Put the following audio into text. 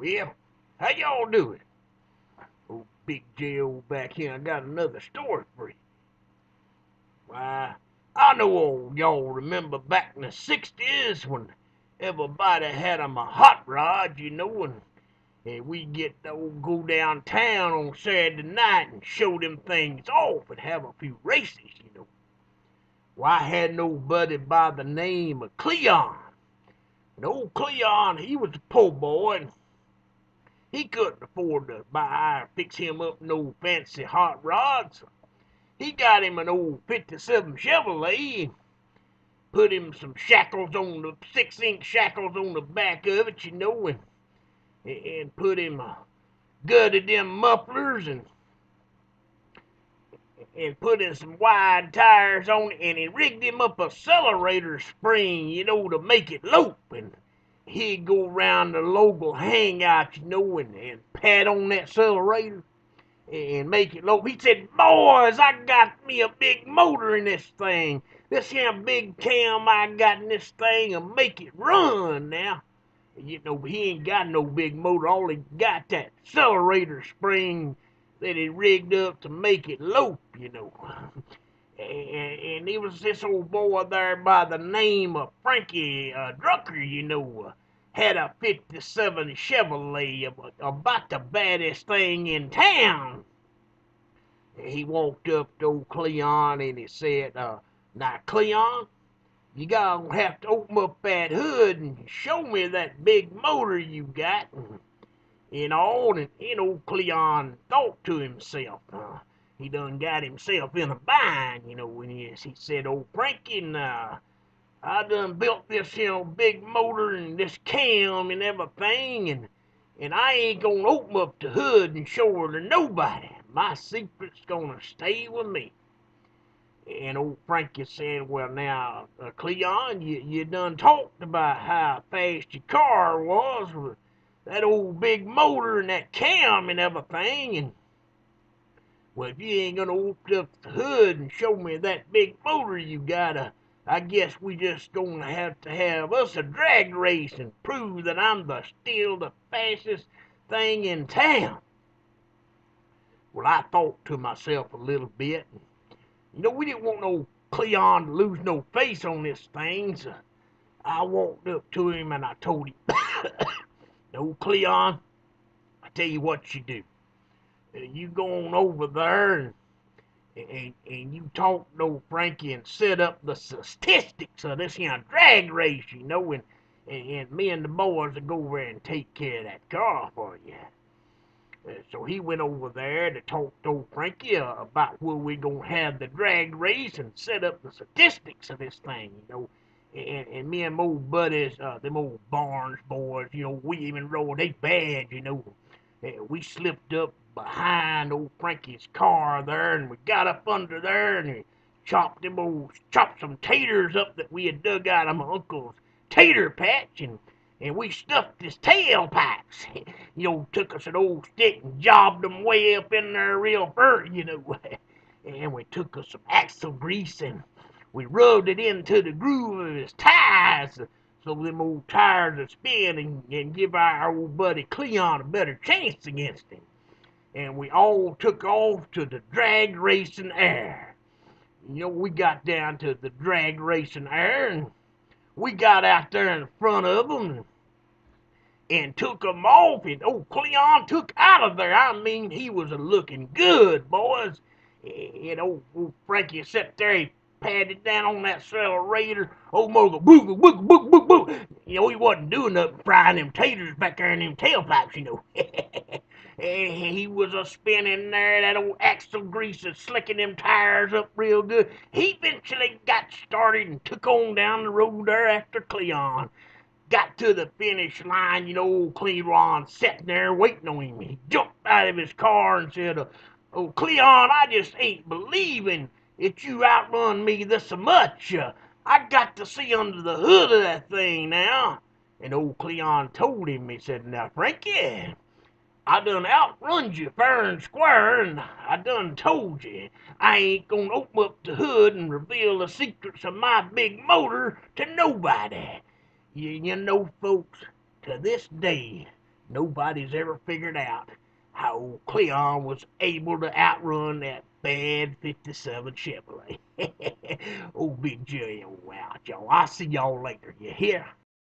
Well, how y'all doing? Old Big J.O. back here. I got another story for you. Why, I know all y'all remember back in the 60s when everybody had 'em a hot rod, and we get to go downtown on Saturday night and show them things off and have a few races. Well, I had nobody by the name of Cleon. And old Cleon, he was a poor boy, and he couldn't afford to buy or fix him up no fancy hot rods. He got him an old '57 Chevrolet and put him some shackles on the 6-inch shackles on the back of it, and put him gutted them mufflers and put in some wide tires on it, and he rigged him up a accelerator spring, to make it lope. And he'd go around the local hangout, and pat on that accelerator and make it low. He said, "Boys, I got me a big motor in this thing. This here big cam I got in this thing will make it run now." He ain't got no big motor. All he got that accelerator spring that he rigged up to make it lope. And it was this old boy there by the name of Frankie Drucker, had a '57 Chevrolet, about the baddest thing in town. He walked up to old Cleon and he said, "Now, Cleon, you gotta have to open up that hood and show me that big motor you got." And old Cleon thought to himself, he done got himself in a bind, when he said, "Old Frankie, I done built this big motor and this cam and everything, and I ain't gonna open up the hood and show her to nobody. My secret's gonna stay with me." And old Frankie said, "Well, now, Cleon, you done talked about how fast your car was with that old big motor and that cam and everything, and well, if you ain't gonna open up the hood and show me that big motor you got, I guess we just gonna have to have us a drag race and prove that I'm still the fastest thing in town." Well, I thought to myself a little bit. We didn't want no Cleon to lose no face on this thing, so I walked up to him and I told him, "No, Cleon, I tell you what you do. You go on over there and you talk to old Frankie and set up the statistics of this here drag race, and me and the boys will go over and take care of that car for you." So he went over there to talk to old Frankie about where we gonna have the drag race and set up the statistics of this thing. And me and my old buddies, them old Barnes boys, we even rode they bad. We slipped up behind old Frankie's car there, and we got up under there, and we chopped some taters up that we had dug out of my uncle's tater patch, and we stuffed his tailpipes. Took us an old stick and jobbed them way up in there real fur, And we took us some axle grease and we rubbed it into the groove of his tires so them old tires would spin and give our old buddy Cleon a better chance against him. And we all took off to the drag racing air. We got down to the drag racing air, and we got out there in front of them and took 'em off, and old Cleon took out of there. I mean, he was a-looking good, boys. And old Frankie sat there, he patted down on that accelerator. Old Mo go boo boo boo boo boo boo. He wasn't doing nothing frying them taters back there in them tailpipes. And he was a-spinning there, that old axle grease is slicking them tires up real good. He eventually got started and took on down the road there after Cleon. Got to the finish line, old Cleon sitting there waiting on him. He jumped out of his car and said, "Oh, Cleon, I just ain't believing that you outrun me this much. I got to see under the hood of that thing now." And old Cleon told him, he said, "Now, Frankie, I done outrun you fair and square, and I done told you I ain't gonna open up the hood and reveal the secrets of my big motor to nobody. You know, folks, to this day, nobody's ever figured out how old Cleon was able to outrun that bad 57 Chevrolet. Oh, Big J, oh, out, y'all. I'll see y'all later. You hear?